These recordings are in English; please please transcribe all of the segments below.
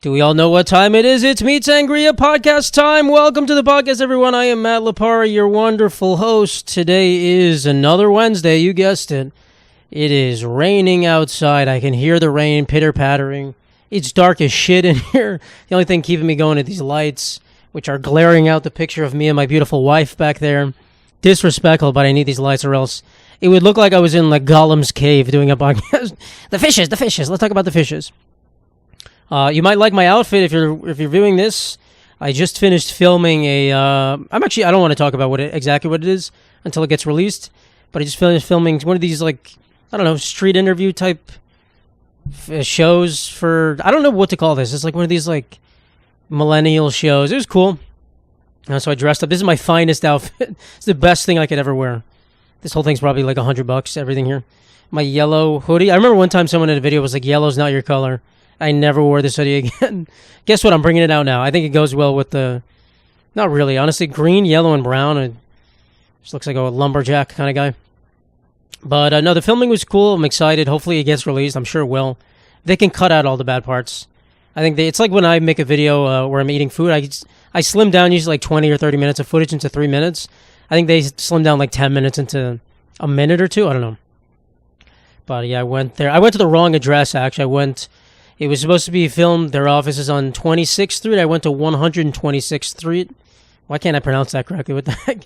Do we all know what time it is? It's Meat Sangria podcast time. Welcome to the podcast, everyone. I am Matt Lipari, your wonderful host. Today is another Wednesday. You guessed it. It is raining outside. I can hear the rain pitter-pattering. It's dark as shit in here. The only thing keeping me going are these lights, which are glaring out the picture of me and my beautiful wife back there. Disrespectful, but I need these lights or else it would look like I was in like Gollum's cave doing a podcast. The fishes. Let's talk about the fishes. You might like my outfit if you're viewing this. I just finished filming a. I don't want to talk about exactly what it is until it gets released. But I just finished filming one of these street interview type shows for. I don't know what to call this. It's like one of these like millennial shows. It was cool. So I dressed up. This is my finest outfit. It's the best thing I could ever wear. This whole thing's probably like $100. Everything here. My yellow hoodie. I remember one time someone in a video was like, "Yellow's not your color." I never wore this hoodie again. Guess what? I'm bringing it out now. I think it goes well with the... Not really. Honestly, green, yellow, and brown. It just looks like a lumberjack kind of guy. But no, the filming was cool. I'm excited. Hopefully it gets released. I'm sure it will. They can cut out all the bad parts. I think it's like when I make a video where I'm eating food. I slim down usually like 20 or 30 minutes of footage into 3 minutes. I think they slim down like 10 minutes into a minute or two. I don't know. But yeah, I went there. I went to the wrong address, actually. It was supposed to be filmed. Their office is on 26th Street. I went to 126th Street. Why can't I pronounce that correctly? What the heck?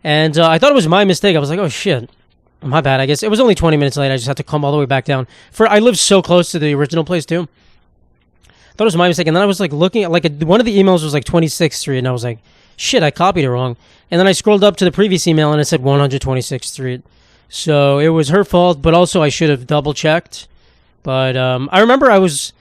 And I thought it was my mistake. I was like, oh, shit. My bad, I guess. It was only 20 minutes late. I just had to come all the way back down. I live so close to the original place, too. I thought it was my mistake. And then I was like looking at, one of the emails was like 26th Street. And I was like, shit, I copied it wrong. And then I scrolled up to the previous email and it said 126th Street. So it was her fault, but also I should have double-checked. But I remember I was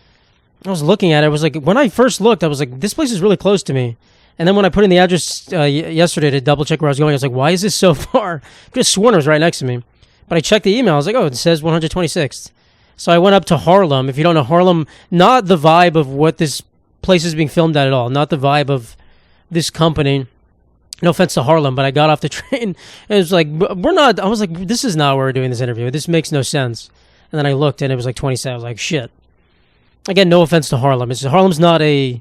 looking at it. I was like, when I first looked, I was like, this place is really close to me. And then when I put in the address yesterday to double check where I was going, I was like, why is this so far? I could have sworn it was right next to me. But I checked the email. I was like, oh, it says 126th. So I went up to Harlem. If you don't know Harlem, not the vibe of what this place is being filmed at all. Not the vibe of this company. No offense to Harlem, but I got off the train. And it was like, I was like, this is not where we're doing this interview. This makes no sense. And then I looked, and it was like 27. I was like, shit. Again, no offense to Harlem. Harlem's not a,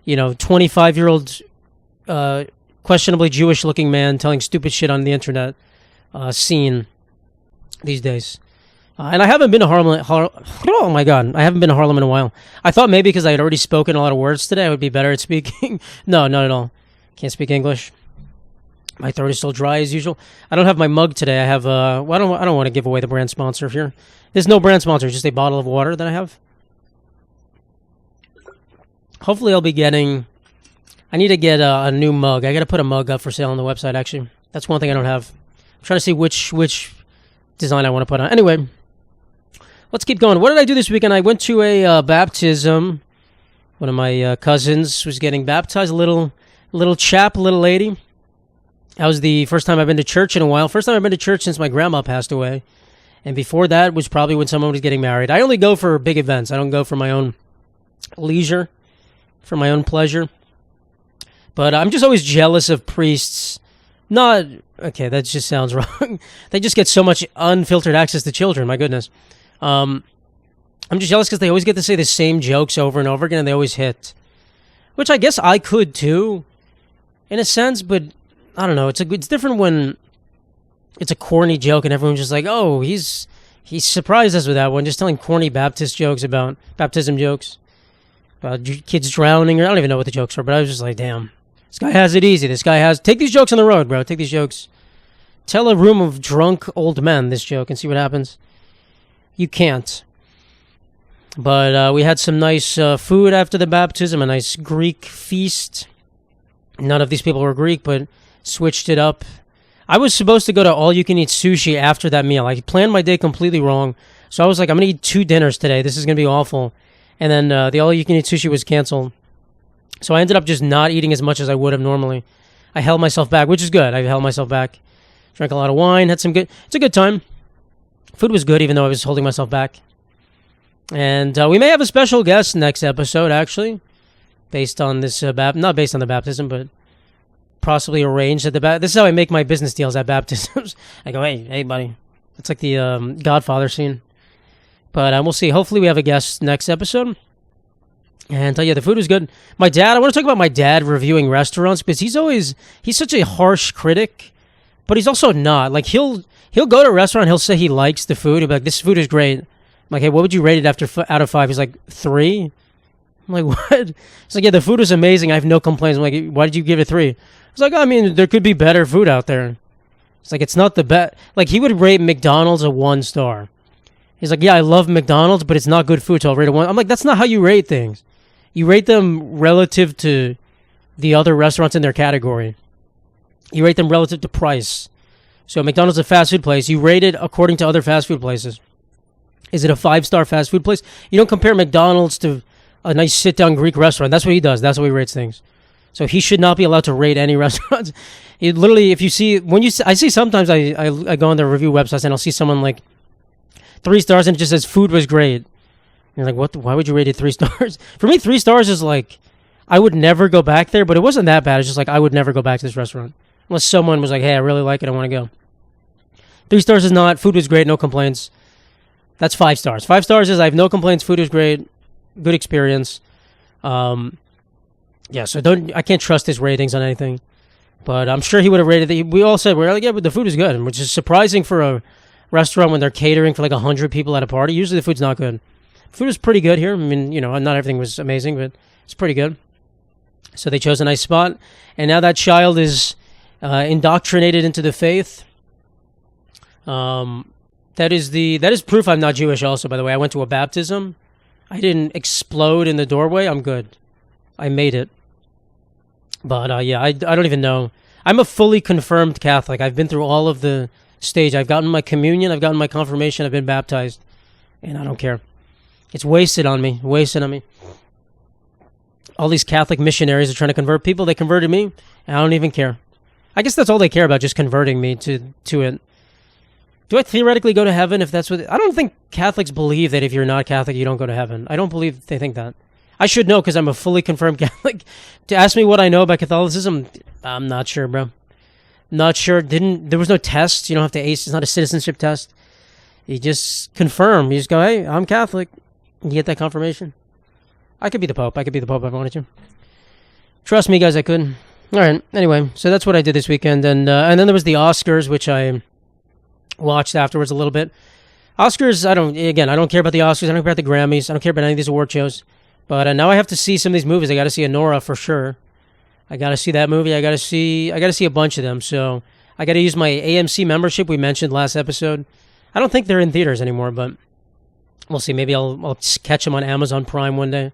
25-year-old, questionably Jewish-looking man telling stupid shit on the internet scene these days. And I haven't been to Harlem. Oh, my God. I haven't been to Harlem in a while. I thought maybe because I had already spoken a lot of words today, I would be better at speaking. No, not at all. Can't speak English. My throat is still dry as usual. I don't have my mug today. I have, I don't want to give away the brand sponsor here. There's no brand sponsor, just a bottle of water that I have. Hopefully I'll be getting... I need to get a new mug. I got to put a mug up for sale on the website, actually. That's one thing I don't have. I'm trying to see which design I want to put on. Anyway, let's keep going. What did I do this weekend? I went to a baptism. One of my cousins was getting baptized. A little chap, a little lady. That was the first time I've been to church in a while. First time I've been to church since my grandma passed away. And before that was probably when someone was getting married. I only go for big events. I don't go for my own leisure, for my own pleasure. But I'm just always jealous of priests. Okay, that just sounds wrong. They just get so much unfiltered access to children. My goodness. I'm just jealous because they always get to say the same jokes over and over again, and they always hit. Which I guess I could too, in a sense, but I don't know. It's different when it's a corny joke and everyone's just like, oh, he's surprised us with that one, just telling corny baptism jokes about kids drowning, or I don't even know what the jokes are, but I was just like, damn, this guy has it easy. Take these jokes on the road, bro. Take these jokes. Tell a room of drunk old men this joke and see what happens. You can't. But we had some nice food after the baptism, a nice Greek feast. None of these people were Greek, but switched it up. I was supposed to go to all-you-can-eat sushi after that meal. I planned my day completely wrong. So I was like, I'm going to eat 2 dinners today. This is going to be awful. And then the all-you-can-eat sushi was canceled. So I ended up just not eating as much as I would have normally. I held myself back, which is good. I held myself back. Drank a lot of wine. It's a good time. Food was good, even though I was holding myself back. And we may have a special guest next episode, actually. Based on this, not based on the baptism, but possibly arranged at the This is how I make my business deals at baptisms. I go, hey, buddy. It's like the Godfather scene. But we'll see. Hopefully we have a guest next episode. And yeah, the food was good. My dad, I want to talk about my dad reviewing restaurants because he's such a harsh critic, but he's also not. Like he'll go to a restaurant, he'll say he likes the food. He'll be like, "This food is great." I'm like, "Hey, what would you rate it out of 5?" He's like, 3. I'm like, "What?" He's like, "Yeah, the food was amazing. I have no complaints." I'm like, "Why did you give it 3?" He's like, "I mean, there could be better food out there." It's like, it's not the best. Like, he would rate McDonald's a 1 star. He's like, "Yeah, I love McDonald's, but it's not good food, so I'll rate it 1." I'm like, that's not how you rate things. You rate them relative to the other restaurants in their category. You rate them relative to price. So McDonald's is a fast food place. You rate it according to other fast food places. Is it a 5-star fast food place? You don't compare McDonald's to a nice sit-down Greek restaurant. That's what he does. That's how he rates things. So he should not be allowed to rate any restaurants. He literally, if you see, I see sometimes I go on their review websites and I'll see someone like 3 stars and it just says food was great. You're like, what? Why would you rate it 3 stars? For me, 3 stars is like, I would never go back there, but it wasn't that bad. It's just like, I would never go back to this restaurant. Unless someone was like, "Hey, I really like it, I want to go." 3 stars is not, food was great, no complaints. That's 5 stars. 5 stars is, I have no complaints, food was great, good experience. Yeah, so I can't trust his ratings on anything. But I'm sure he would have rated it. We all said, we're like, yeah, but the food is good, which is surprising for a restaurant when they're catering for like 100 people at a party. Usually the food's not good. Food was pretty good here. I mean, not everything was amazing, but it's pretty good. So they chose a nice spot, and now that child is indoctrinated into the faith. That is proof I'm not Jewish. Also, by the way, I went to a baptism. I didn't explode in the doorway. I'm good. I made it. But yeah, I don't even know. I'm a fully confirmed Catholic. I've been through all of the stage. I've gotten my communion. I've gotten my confirmation. I've been baptized, and I don't care. It's wasted on me. Wasted on me. All these Catholic missionaries are trying to convert people. They converted me, and I don't even care. I guess that's all they care about, just converting me to it. Do I theoretically go to heaven if that's what... I don't think Catholics believe that if you're not Catholic, you don't go to heaven. I don't believe they think that. I should know because I'm a fully confirmed Catholic. To ask me what I know about Catholicism, I'm not sure, bro. Not sure. There was no test. You don't have to ace. It's not a citizenship test. You just confirm. You just go, "Hey, I'm Catholic." You get that confirmation. I could be the Pope. I could be the Pope if I wanted to. Trust me, guys, I could. All right. Anyway, so that's what I did this weekend. And then there was the Oscars, which I watched afterwards a little bit. Oscars, I don't care about the Oscars. I don't care about the Grammys. I don't care about any of these award shows. But now I have to see some of these movies. I got to see Anora for sure. I got to see that movie. I got to see a bunch of them. So I got to use my AMC membership we mentioned last episode. I don't think they're in theaters anymore, but we'll see. Maybe I'll catch them on Amazon Prime one day.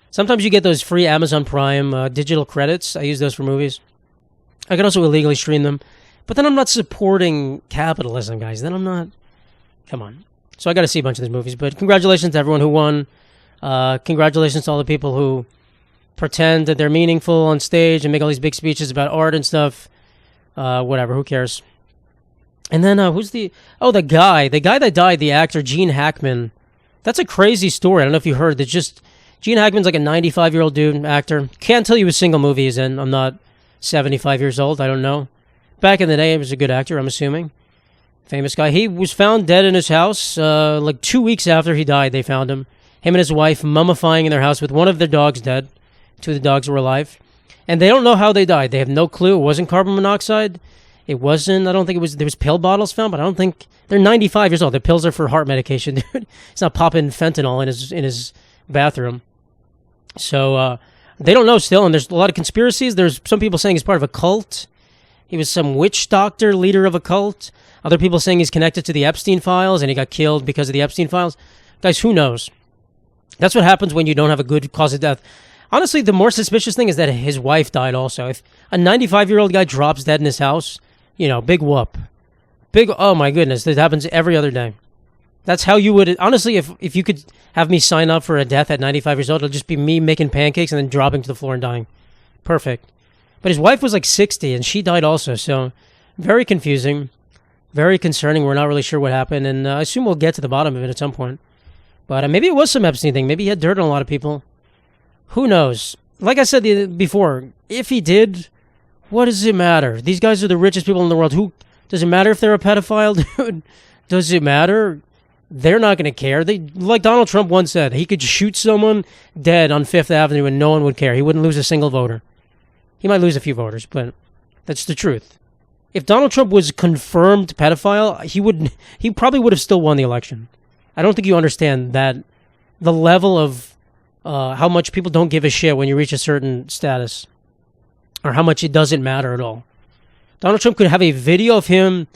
Sometimes you get those free Amazon Prime digital credits. I use those for movies. I can also illegally stream them. But then I'm not supporting capitalism, guys. Then I'm not... Come on. So I got to see a bunch of these movies. But congratulations to everyone who won. Congratulations to all the people who pretend that they're meaningful on stage and make all these big speeches about art and stuff. Whatever. Who cares? And then who's the guy that died, the actor Gene Hackman. That's a crazy story. I don't know if you heard. It's just Gene Hackman's like a 95-year-old dude, actor. Can't tell you a single movie he's in. I'm not 75 years old. I don't know. Back in the day, he was a good actor, I'm assuming. Famous guy. He was found dead in his house like 2 weeks after he died. They found him. Him and his wife mummifying in their house with one of their dogs dead. 2 of the dogs were alive. And they don't know how they died. They have no clue. It wasn't carbon monoxide. It wasn't, I don't think it was, there was pill bottles found, but I don't think, they're 95 years old. The pills are for heart medication, dude. He's not popping fentanyl in his bathroom. So, they don't know still, and there's a lot of conspiracies. There's some people saying he's part of a cult. He was some witch doctor, leader of a cult. Other people saying he's connected to the Epstein files, and he got killed because of the Epstein files. Guys, who knows? That's what happens when you don't have a good cause of death. Honestly, the more suspicious thing is that his wife died also. If a 95-year-old guy drops dead in his house, big whoop. Oh my goodness, this happens every other day. That's how you would, honestly, if you could have me sign up for a death at 95 years old, it'll just be me making pancakes and then dropping to the floor and dying. Perfect. But his wife was like 60 and she died also, so very confusing, very concerning. We're not really sure what happened, and I assume we'll get to the bottom of it at some point. But maybe it was some Epstein thing. Maybe he had dirt on a lot of people. Who knows? Like I said before, if he did, what does it matter? These guys are the richest people in the world. Does it matter if they're a pedophile, dude? Does it matter? they're not going to care. They, like Donald Trump once said, he could shoot someone dead on Fifth Avenue and no one would care. He wouldn't lose a single voter. He might lose a few voters, but that's the truth. If Donald Trump was confirmed pedophile, he probably would have still won the election. I don't think you understand that the level of how much people don't give a shit when you reach a certain status, or how much it doesn't matter at all. Donald Trump could have a video of him,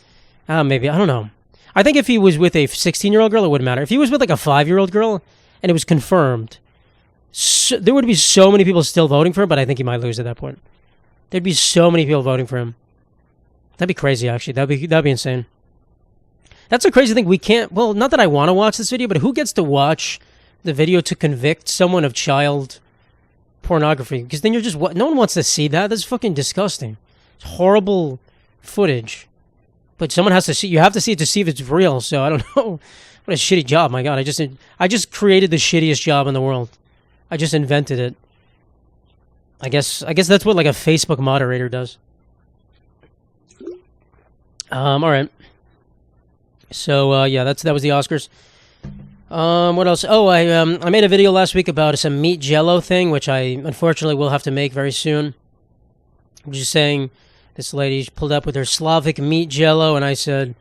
maybe, I don't know. I think if he was with a 16-year-old girl, it wouldn't matter. If he was with like a 5-year-old girl and it was confirmed, there would be so many people still voting for him, but I think he might lose at that point. There'd be so many people voting for him. That'd be crazy, actually. That'd be insane. That's a crazy thing. We can't, well, not that I want to watch this video, but who gets to watch the video to convict someone of child pornography? Because then you're just, no one wants to see that. That's fucking disgusting. It's horrible footage. But someone has to see, you have to see it to see if it's real. So I don't know. What a shitty job. My God, I just created the shittiest job in the world. I just invented it. I guess that's what like a Facebook moderator does. All right. So yeah, that was the Oscars. What else? Oh, I made a video last week about some meat jello thing, which I unfortunately will have to make very soon. I'm just saying, this lady pulled up with her Slavic meat jello, and I said,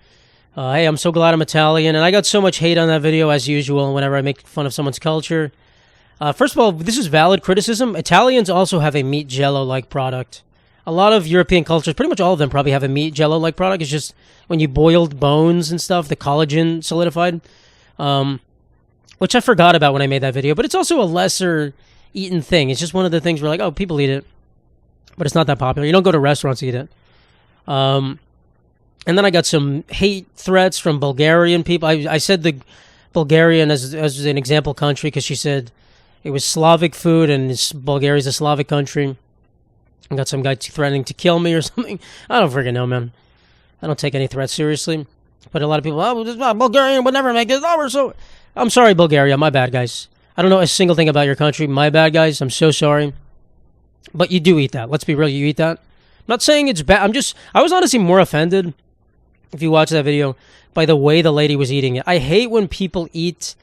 hey, I'm so glad I'm Italian. And I got so much hate on that video, as usual, whenever I make fun of someone's culture. First of all, this is valid criticism. Italians also have a meat jello-like product. A lot of European cultures, pretty much all of them, probably have a meat jello-like product. It's just when you boiled bones and stuff, the collagen solidified, which I forgot about when I made that video. But it's also a lesser eaten thing. It's just one of the things where like, oh, people eat it, but it's not that popular. You don't go to restaurants to eat it. And then I got some hate threats from Bulgarian people. I said the Bulgarian as an example country because she said it was Slavic food and Bulgaria's a Slavic country. I got some guy threatening to kill me or something. I don't freaking know, man. I don't take any threats seriously. But a lot of people, Bulgarian would never make this over. So I'm sorry, Bulgaria. My bad, guys. I don't know a single thing about your country. My bad, guys. I'm so sorry. But you do eat that. Let's be real. You eat that. I'm not saying it's bad. I was honestly more offended, if you watch that video, by the way the lady was eating it. I hate when people eat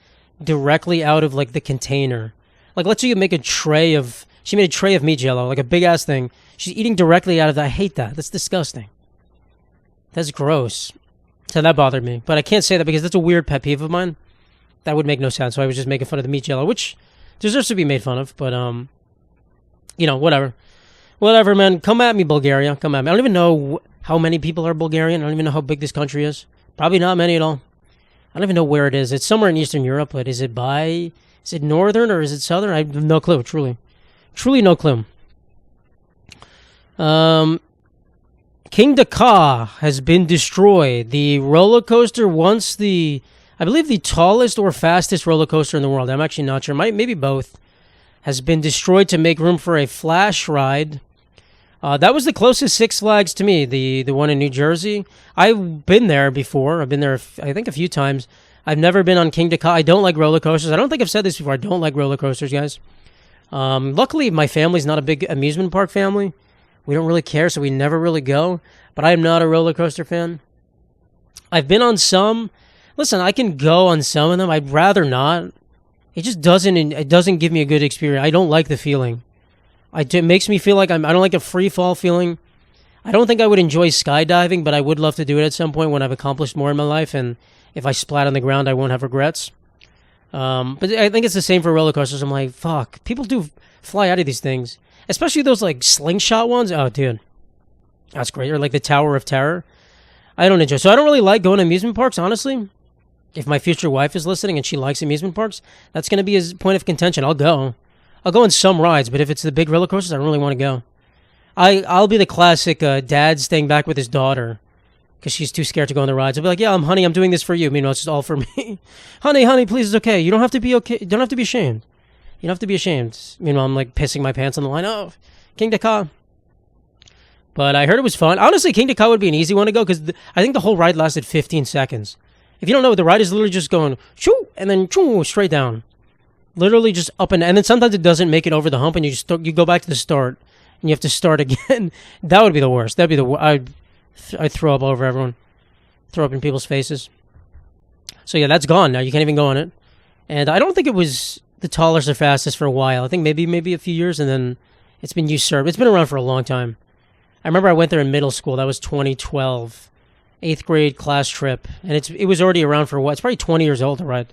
directly out of like the container. Like, let's say you make a tray of, she made a tray of meat jello, like a big ass thing. She's eating directly out of that. I hate that. That's disgusting. That's gross. So that bothered me. But I can't say that because that's a weird pet peeve of mine. That would make no sense. So I was just making fun of the meat jello, which deserves to be made fun of. But, you know, whatever. Whatever, man. Come at me, Bulgaria. Come at me. I don't even know how many people are Bulgarian. I don't even know how big this country is. Probably not many at all. I don't even know where it is. It's somewhere in Eastern Europe, but is it northern or is it southern? I have no clue, truly. Truly no clue. Kingda Ka has been destroyed. The roller coaster, I believe the tallest or fastest roller coaster in the world, I'm actually not sure, maybe both, has been destroyed to make room for a flash ride. That was the closest Six Flags to me, the one in New Jersey. I've been there before. I've been there, I think, a few times. I've never been on Kingda Ka. I don't like roller coasters. I don't think I've said this before. I don't like roller coasters, guys. Luckily, my family's not a big amusement park family. We don't really care, so we never really go. But I am not a roller coaster fan. I've been on some. Listen, I can go on some of them. I'd rather not. It just doesn't give me a good experience. I don't like the feeling. It makes me feel like I don't like a free fall feeling. I don't think I would enjoy skydiving, but I would love to do it at some point when I've accomplished more in my life. And if I splat on the ground, I won't have regrets. But I think it's the same for roller coasters. I'm like, fuck. People do fly out of these things. Especially those like slingshot ones. Oh, dude. That's great. Or like the Tower of Terror. I don't enjoy. So I don't really like going to amusement parks, honestly. If my future wife is listening and she likes amusement parks, that's going to be a point of contention. I'll go. I'll go on some rides, but if it's the big roller coasters, I don't really want to go. I'll be the classic dad staying back with his daughter because she's too scared to go on the rides. I'll be like, yeah, honey, I'm doing this for you. Meanwhile, it's just all for me. honey, please, it's okay. You don't have to be okay. You don't have to be ashamed. You don't have to be ashamed. Meanwhile, I'm like pissing my pants on the line. Oh, Kingda Ka. But I heard it was fun. Honestly, Kingda Ka would be an easy one to go because I think the whole ride lasted 15 seconds. If you don't know, the ride is literally just going shoo and then shoo straight down. Literally just up and then sometimes it doesn't make it over the hump and you go back to the start and you have to start again. That would be the worst. That'd be I'd throw up over everyone. Throw up in people's faces. So yeah, that's gone now. You can't even go on it. And I don't think it was the tallest or fastest for a while. I think maybe a few years, and then it's been usurped. It's been around for a long time. I remember I went there in middle school. That was 2012, 8th grade class trip, and it was already around for what? It's probably 20 years old, right?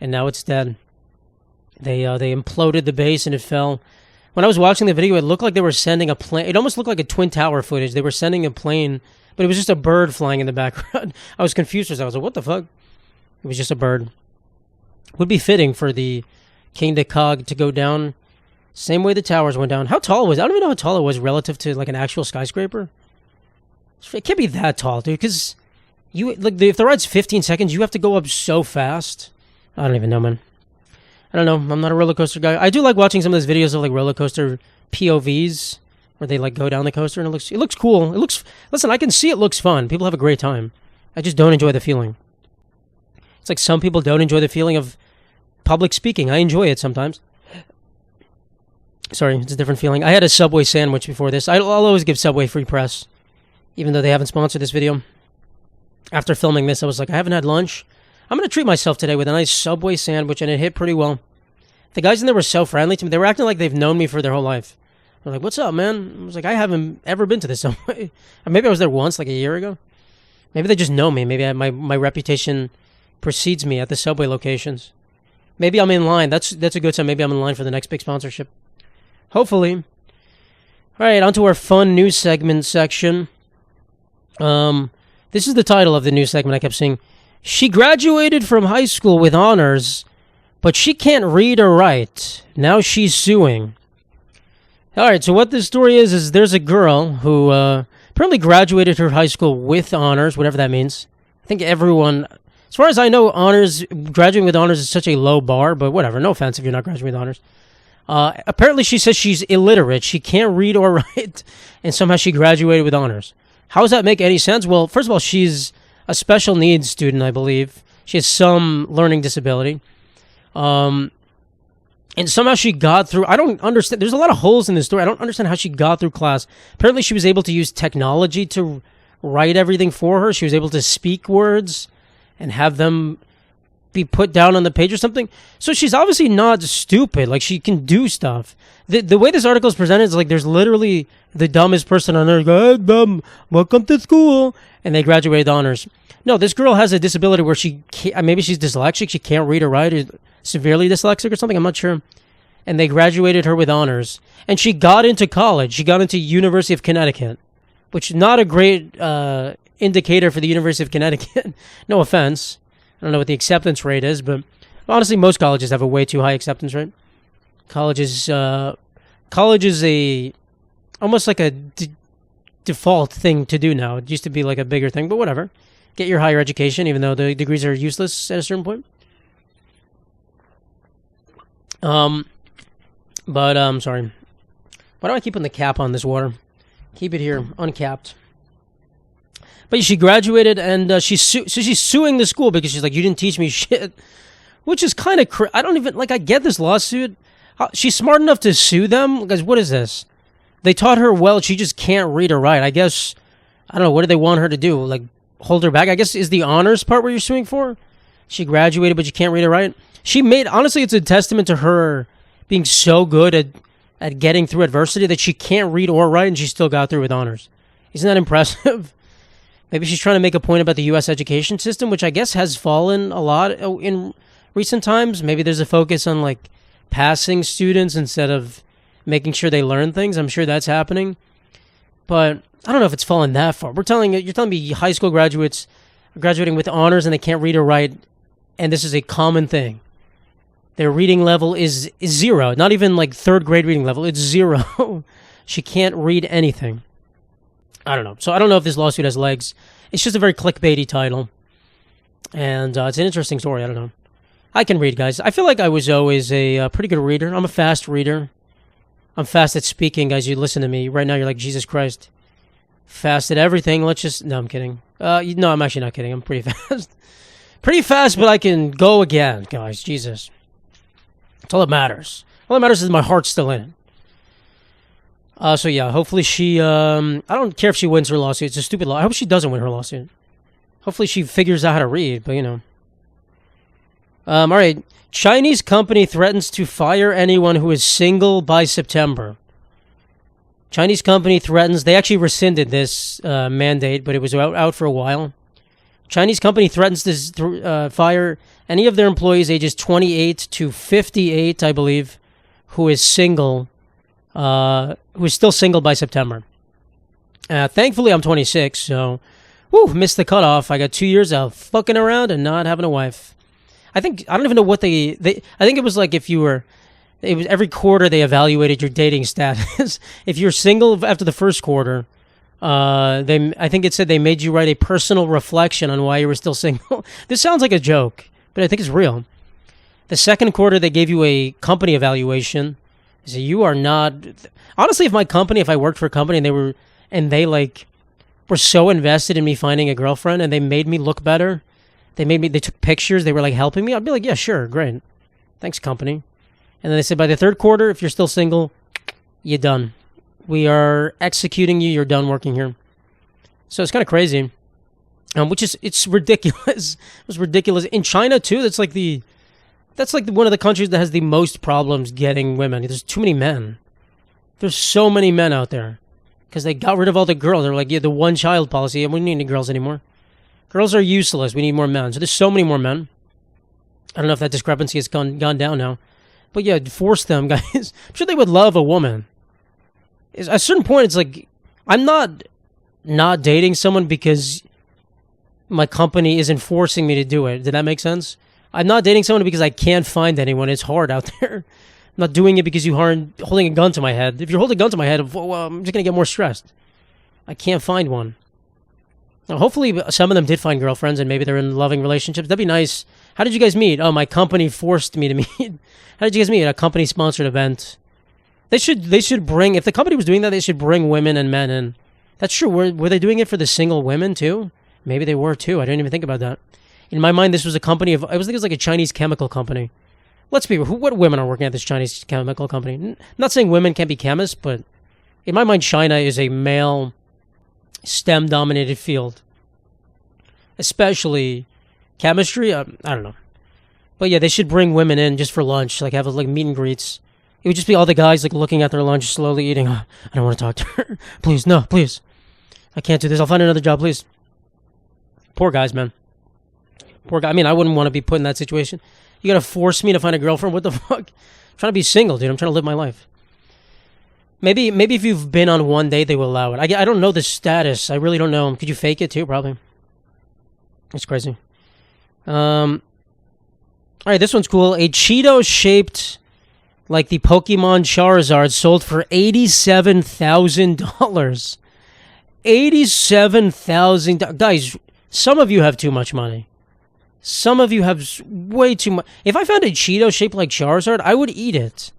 And now it's dead. They imploded the base and it fell. When I was watching the video, it looked like they were sending a plane. It almost looked like a Twin Tower footage. They were sending a plane, but it was just a bird flying in the background. I was confused. I was like, what the fuck? It was just a bird. Would be fitting for the Kingda Ka to go down same way the towers went down. How tall it was? I don't even know how tall it was relative to like an actual skyscraper. It can't be that tall, dude, because if the ride's 15 seconds, you have to go up so fast. I don't even know, man. I don't know. I'm not a roller coaster guy. I do like watching some of those videos of like roller coaster POVs where they like go down the coaster and it looks cool. Listen, I can see it looks fun. People have a great time. I just don't enjoy the feeling. It's like some people don't enjoy the feeling of public speaking. I enjoy it sometimes. Sorry, it's a different feeling. I had a Subway sandwich before this. I'll always give Subway free press, even though they haven't sponsored this video. After filming this, I was like, I haven't had lunch. I'm going to treat myself today with a nice Subway sandwich, and it hit pretty well. The guys in there were so friendly to me. They were acting like they've known me for their whole life. They're like, what's up, man? I was like, I haven't ever been to this Subway. Maybe I was there once, like a year ago. Maybe they just know me. Maybe my reputation precedes me at the Subway locations. Maybe I'm in line. That's a good sign. Maybe I'm in line for the next big sponsorship. Hopefully. All right, on to our fun news segment section. This is the title of the news segment I kept seeing. She graduated from high school with honors, but she can't read or write. Now she's suing. All right, so what this story is there's a girl who apparently graduated her high school with honors, whatever that means. I think everyone, as far as I know, graduating with honors is such a low bar, but whatever. No offense if you're not graduating with honors. Apparently she says she's illiterate. She can't read or write, and somehow she graduated with honors. How does that make any sense? Well, first of all, she's a special needs student, I believe. She has some learning disability. And somehow she got through. I don't understand. There's a lot of holes in this story. I don't understand how she got through class. Apparently she was able to use technology to write everything for her. She was able to speak words and have them be put down on the page or something. So she's obviously not stupid. Like, she can do stuff. The way this article is presented is like there's literally the dumbest person on earth. Go, hey, dumb, welcome to school. And they graduated with honors. No, this girl has a disability where she can't, maybe she's dyslexic. She can't read or write, or severely dyslexic or something. I'm not sure. And they graduated her with honors. And she got into college. She got into University of Connecticut, which is not a great indicator for the University of Connecticut. No offense. I don't know what the acceptance rate is, but honestly, most colleges have a way too high acceptance rate. College is almost like a default thing to do now. It used to be like a bigger thing, but whatever. Get your higher education, even though the degrees are useless at a certain point. Sorry. Why do I keep putting the cap on this water? Keep it here, uncapped. But she graduated, and she's suing the school because she's like, you didn't teach me shit. Which is kind of I don't even, like, I get this lawsuit. She's smart enough to sue them? Because what is this? They taught her well, she just can't read or write. I guess, I don't know, what do they want her to do? Like, hold her back? I guess is the honors part where you're suing for? She graduated, but you can't read or write? Honestly, it's a testament to her being so good at getting through adversity that she can't read or write, and she still got through with honors. Isn't that impressive? Maybe she's trying to make a point about the U.S. education system, which I guess has fallen a lot in recent times. Maybe there's a focus on, like, passing students instead of making sure they learn things. I'm sure that's happening. But I don't know if it's fallen that far. You're telling me high school graduates are graduating with honors and they can't read or write, and this is a common thing. Their reading level is zero. Not even, like, third grade reading level. It's zero. She can't read anything. I don't know. So I don't know if this lawsuit has legs. It's just a very clickbaity title. And it's an interesting story. I don't know. I can read, guys. I feel like I was always a pretty good reader. I'm a fast reader. I'm fast at speaking, guys. You listen to me. Right now, you're like, Jesus Christ. Fast at everything. No, I'm kidding. No, I'm actually not kidding. I'm pretty fast. Pretty fast, but I can go again, guys. Jesus. That's all that matters. All that matters is my heart's still in it. So yeah, hopefully she, I don't care if she wins her lawsuit. It's a stupid law. I hope she doesn't win her lawsuit. Hopefully she figures out how to read, but you know, All right. Chinese company threatens to fire anyone who is single by September. Chinese company threatens, they actually rescinded this mandate, but it was out for a while. Chinese company threatens to fire any of their employees ages 28 to 58, I believe, who is single, who is still single by September. Thankfully, I'm 26, so missed the cutoff. I got 2 years of fucking around and not having a wife. I don't even know what I think it was like if you were, it was every quarter they evaluated your dating status. If you're single after the first quarter, I think it said they made you write a personal reflection on why you were still single. This sounds like a joke, but I think it's real. The second quarter, they gave you a company evaluation. So you are not, honestly, if I worked for a company and they were so invested in me finding a girlfriend and they made me look better, they took pictures, they were like helping me, I'd be like, yeah, sure, great. Thanks, company. And then they said by the third quarter, if you're still single, you're done. We are executing you. You're done working here. So it's kind of crazy, it's ridiculous. It was ridiculous in China too. That's like one of the countries that has the most problems getting women. There's too many men. There's so many men out there because they got rid of all the girls. They're like, yeah, the one child policy. And we don't need any girls anymore. Girls are useless. We need more men. So there's so many more men. I don't know if that discrepancy has gone down now, but yeah, force them, guys. I'm sure they would love a woman. At a certain point, it's like, I'm not dating someone because my company isn't forcing me to do it. Did that make sense? I'm not dating someone because I can't find anyone. It's hard out there. I'm not doing it because you aren't holding a gun to my head. If you're holding a gun to my head, well, I'm just going to get more stressed. I can't find one. Now, hopefully, some of them did find girlfriends and maybe they're in loving relationships. That'd be nice. How did you guys meet? Oh, my company forced me to meet. How did you guys meet? At a company-sponsored event. They should bring, if the company was doing that, they should bring women and men in. That's true. Were they doing it for the single women too? Maybe they were too. I didn't even think about that. In my mind, this was a company of, I was thinking it was like a Chinese chemical company. Let's be real. What women are working at this Chinese chemical company? I'm not saying women can't be chemists, but in my mind, China is a male STEM-dominated field. Especially chemistry. I don't know. But yeah, they should bring women in just for lunch, like have like meet and greets. It would just be all the guys like looking at their lunch, slowly eating. Oh, I don't want to talk to her. Please, no, please. I can't do this. I'll find another job, please. Poor guys, man. Poor guy. I mean, I wouldn't want to be put in that situation. You got to force me to find a girlfriend? What the fuck? I'm trying to be single, dude. I'm trying to live my life. Maybe if you've been on one date, they will allow it. I don't know the status. I really don't know. Could you fake it too? Probably. It's crazy. All right, this one's cool. A Cheeto shaped like the Pokemon Charizard sold for $87,000. $87,000. Guys, some of you have too much money. Some of you have way too much. If I found a Cheeto shaped like Charizard, I would eat it.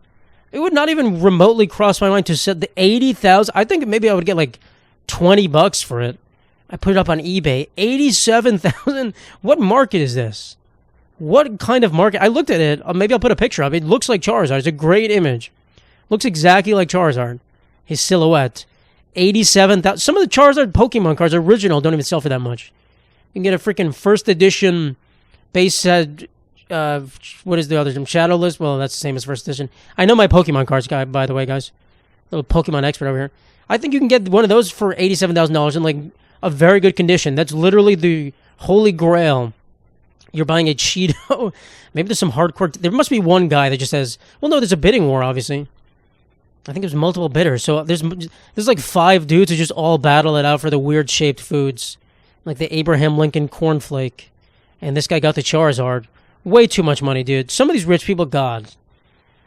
It would not even remotely cross my mind to set the 80,000. I think maybe I would get like $20 for it. I put it up on eBay. 87,000. What market is this? What kind of market? I looked at it. Maybe I'll put a picture up. It looks like Charizard. It's a great image. Looks exactly like Charizard. His silhouette. 87,000. Some of the Charizard Pokemon cards, original, don't even sell for that much. You can get a freaking first edition base set. What is the other? Shadowless? Well, that's the same as first edition. I know my Pokemon cards, guy. By the way, guys. Little Pokemon expert over here. I think you can get one of those for $87,000 in like a very good condition. That's literally the holy grail. You're buying a Cheeto. Maybe there's some hardcore. There must be one guy that just says, well, no, there's a bidding war, obviously. I think there's multiple bidders. So there's like 5 dudes who just all battle it out for the weird shaped foods. Like the Abraham Lincoln cornflake. And this guy got the Charizard. Way too much money, dude. Some of these rich people, God.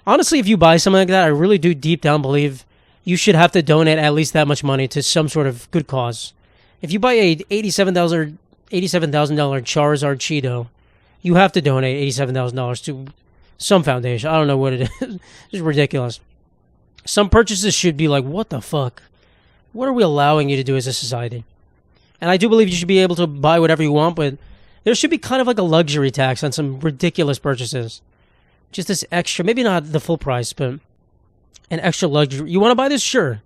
Honestly, if you buy something like that, I really do deep down believe you should have to donate at least that much money to some sort of good cause. If you buy a $87,000 Charizard Cheeto, you have to donate $87,000 to some foundation. I don't know what it is. It's just ridiculous. Some purchases should be like, what the fuck? What are we allowing you to do as a society? And I do believe you should be able to buy whatever you want, but there should be kind of like a luxury tax on some ridiculous purchases. Just this extra, maybe not the full price, but an extra luxury. You want to buy this? Sure.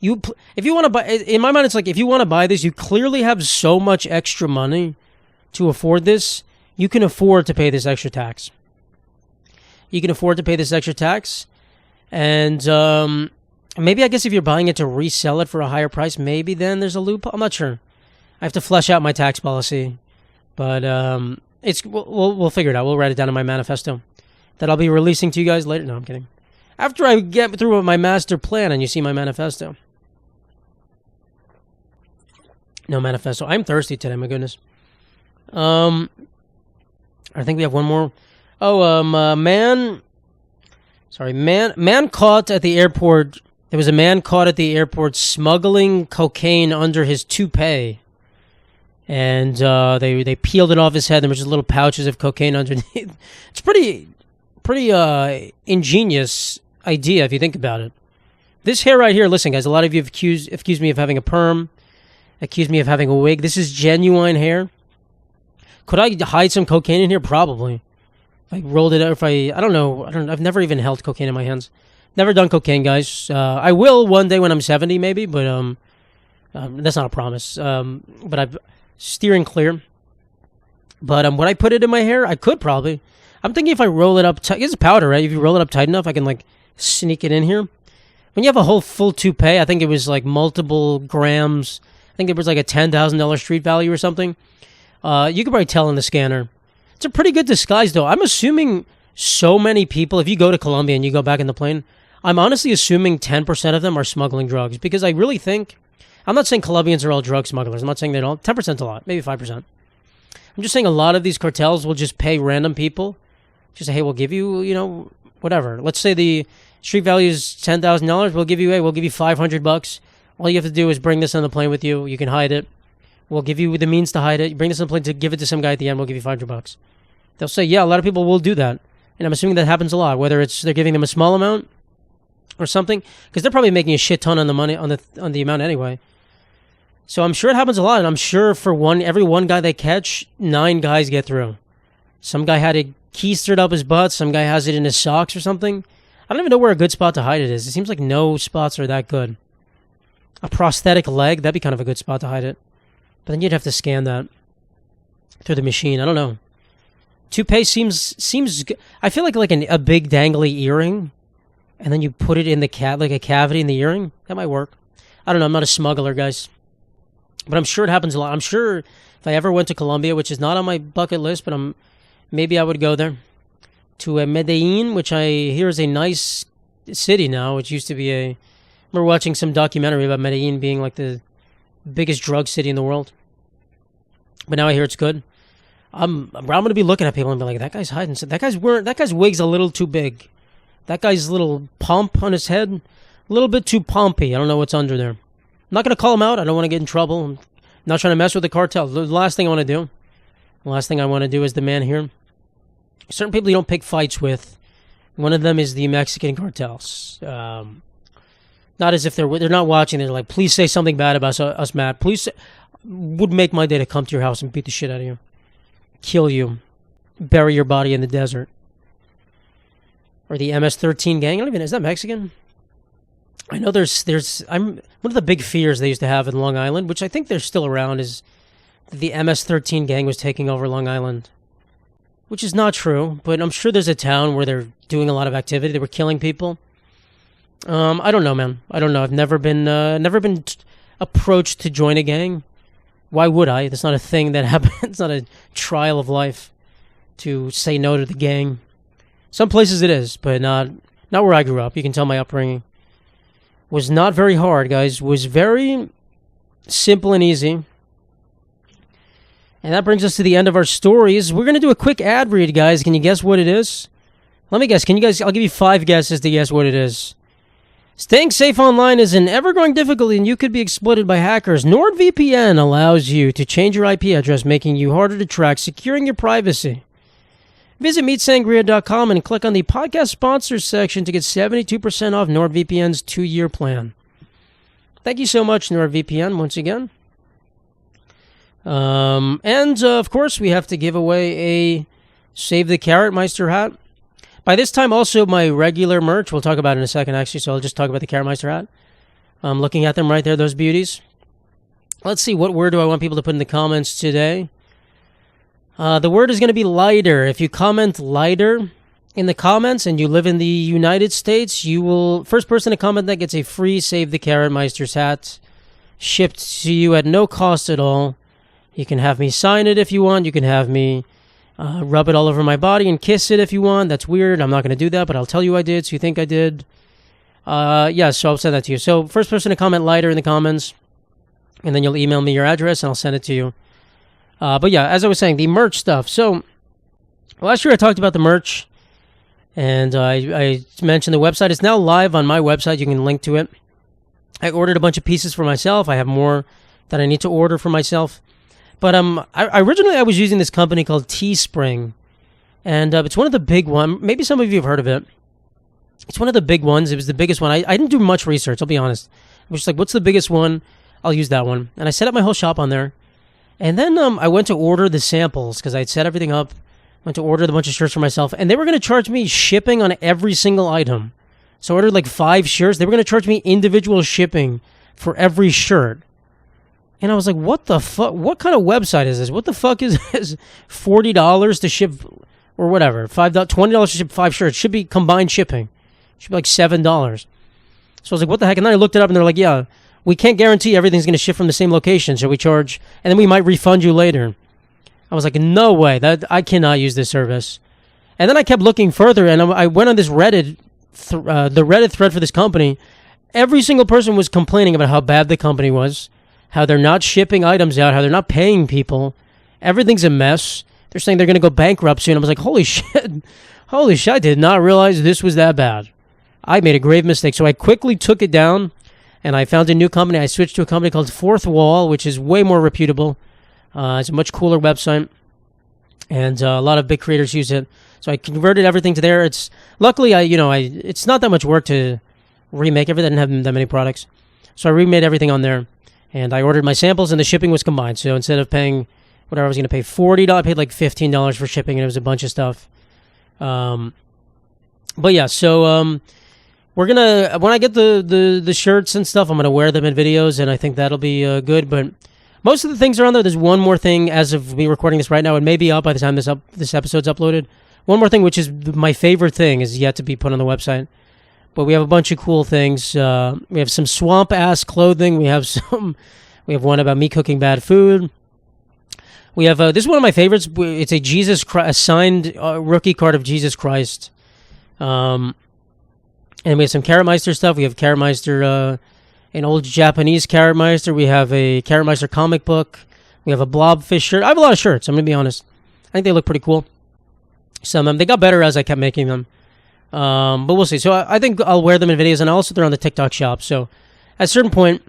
If you want to buy, in my mind, it's like if you want to buy this, you clearly have so much extra money to afford this. you can afford to pay this extra tax. You can afford to pay this extra tax. And maybe, I guess, if you're buying it to resell it for a higher price, maybe then there's a loophole. I'm not sure. I have to flesh out my tax policy. But we'll figure it out. We'll write it down in my manifesto that I'll be releasing to you guys later. No, I'm kidding. After I get through with my master plan and you see my manifesto. No manifesto. I'm thirsty today, my goodness. I think we have one more. Man caught at the airport. There was a man caught at the airport smuggling cocaine under his toupee. And they peeled it off his head. There was just little pouches of cocaine underneath. It's pretty ingenious idea if you think about it. This hair right here, listen, guys, a lot of you have accused me of having a perm, accused me of having a wig. This is genuine hair. Could I hide some cocaine in here? Probably. If I rolled it out, I don't know. I've never even held cocaine in my hands. Never done cocaine, guys. I will one day when I'm 70, maybe, but that's not a promise. But I'm steering clear. But would I put it in my hair? I could probably. I'm thinking if I roll it up tight, it's powder, right? If you roll it up tight enough, I can like sneak it in here. When you have a whole full toupee, I think it was like multiple grams. I think it was like a $10,000 street value or something. You could probably tell in the scanner. It's a pretty good disguise, though. I'm assuming so many people, if you go to Colombia and you go back in the plane, I'm honestly assuming 10% of them are smuggling drugs, because I really think, I'm not saying Colombians are all drug smugglers. I'm not saying they don't. 10%'s a lot, maybe 5%. I'm just saying a lot of these cartels will just pay random people. Just say, hey, we'll give you, whatever. Let's say the street value is $10,000. We'll give you $500. All you have to do is bring this on the plane with you. You can hide it. We'll give you the means to hide it. You bring this on the plane to give it to some guy at the end. We'll give you $500. They'll say, yeah, a lot of people will do that. And I'm assuming that happens a lot, whether it's they're giving them a small amount or something, because they're probably making a shit ton on the money, on the amount anyway. So I'm sure it happens a lot, and I'm sure for every one guy they catch, 9 guys get through. Some guy had a keistered up his butt. Some guy has it in his socks or something. I don't even know where a good spot to hide it is. It seems like no spots are that good. A prosthetic leg, that'd be kind of a good spot to hide it. But then you'd have to scan that through the machine. I don't know. Toupee seems. I feel like a big dangly earring, and then you put it in the like a cavity in the earring. That might work. I don't know. I'm not a smuggler, guys, but I'm sure it happens a lot. I'm sure if I ever went to Colombia, which is not on my bucket list, but maybe I would go there to Medellin, which I hear is a nice city now. Which used to be I remember watching some documentary about Medellin being like the biggest drug city in the world. But now I hear it's good. I'm going to be looking at people and be like, that guy's hiding. That guy's wig's a little too big. That guy's little pump on his head, a little bit too pumpy. I don't know what's under there. I'm not going to call him out. I don't want to get in trouble. I'm not trying to mess with the cartel. The last thing I want to do is the man here. Certain people you don't pick fights with. One of them is the Mexican cartels. Not as if they're not watching. They're like, please say something bad about us, Matt. Please would make my day to come to your house and beat the shit out of you. Kill you. Bury your body in the desert. Or the MS-13 gang. I don't even know. Is that Mexican? I know there's one of the big fears they used to have in Long Island, which I think they're still around, is the MS-13 gang was taking over Long Island. Which is not true, but I'm sure there's a town where they're doing a lot of activity. They were killing people. I don't know, man. I don't know. I've never been approached to join a gang. Why would I? That's not a thing that happens. It's not a trial of life to say no to the gang. Some places it is, but not where I grew up. You can tell my upbringing was not very hard, guys. Was very simple and easy. And that brings us to the end of our stories. We're going to do a quick ad read, guys. Can you guess what it is? Let me guess. I'll give you 5 guesses to guess what it is. Staying safe online is an ever-growing difficulty, and you could be exploited by hackers. NordVPN allows you to change your IP address, making you harder to track, securing your privacy. Visit MeatSangria.com and click on the podcast sponsors section to get 72% off NordVPN's 2-year plan. Thank you so much, NordVPN, once again. Of course, we have to give away a Save the Carrot Meister hat. By this time, also, my regular merch, we'll talk about it in a second, actually, so I'll just talk about the Carrot Meister hat. I'm looking at them right there, those beauties. Let's see, what word do I want people to put in the comments today? The word is going to be lighter. If you comment lighter in the comments and you live in the United States, you will first person to comment that gets a free Save the Carrot Meister's hat shipped to you at no cost at all. You can have me sign it if you want. You can have me rub it all over my body and kiss it if you want. That's weird. I'm not going to do that, but I'll tell you I did, so you think I did. Yeah, so I'll send that to you. So first person to comment lighter in the comments, and then you'll email me your address, and I'll send it to you. But yeah, as I was saying, the merch stuff. So last year I talked about the merch, and I mentioned the website. It's now live on my website. You can link to it. I ordered a bunch of pieces for myself. I have more that I need to order for myself. But originally I was using this company called Teespring, and it's one of the big ones. Maybe some of you have heard of it. It's one of the big ones. It was the biggest one. I didn't do much research, I'll be honest. I was just like, what's the biggest one? I'll use that one. And I set up my whole shop on there. And then I went to order the samples because I'd set everything up. Went to order a bunch of shirts for myself. And they were going to charge me shipping on every single item. So I ordered like 5 shirts. They were going to charge me individual shipping for every shirt. And I was like, what the fuck? What kind of website is this? What the fuck is this? $40 to ship, or whatever. $20 to ship 5 shirts. Should be combined shipping. Should be like $7. So I was like, what the heck? And then I looked it up and they're like, yeah, we can't guarantee everything's going to ship from the same location. So we charge, and then we might refund you later. I was like, no way. I cannot use this service. And then I kept looking further, and I went on this Reddit, the Reddit thread for this company. Every single person was complaining about how bad the company was, how they're not shipping items out, how they're not paying people. Everything's a mess. They're saying they're going to go bankrupt soon. I was like, holy shit. Holy shit, I did not realize this was that bad. I made a grave mistake. So I quickly took it down, and I found a new company. I switched to a company called Fourth Wall, which is way more reputable. It's a much cooler website, and a lot of big creators use it. So I converted everything to there. It's luckily, it's not that much work to remake everything. I didn't have that many products. So I remade everything on there. And I ordered my samples, and the shipping was combined. So instead of paying whatever I was going to pay $40, I paid like $15 for shipping, and it was a bunch of stuff. But yeah, so we're gonna, when I get the shirts and stuff, I'm gonna wear them in videos, and I think that'll be good. But most of the things are on there. There's one more thing as of me recording this right now. It may be up by the time this episode's uploaded. One more thing, which is my favorite thing, is yet to be put on the website. But we have a bunch of cool things. We have some swamp ass clothing. We have one about me cooking bad food. We have this is one of my favorites. It's a Jesus Christ, a signed rookie card of Jesus Christ. And we have some Carrot Meister stuff. We have Carrot Meister, an old Japanese Carrot Meister. We have a Carrot Meister comic book. We have a blobfish shirt. I have a lot of shirts. I'm gonna be honest. I think they look pretty cool. Some of them, they got better as I kept making them. But we'll see. So I think I'll wear them in videos, and also they're on the TikTok shop. So at a certain point,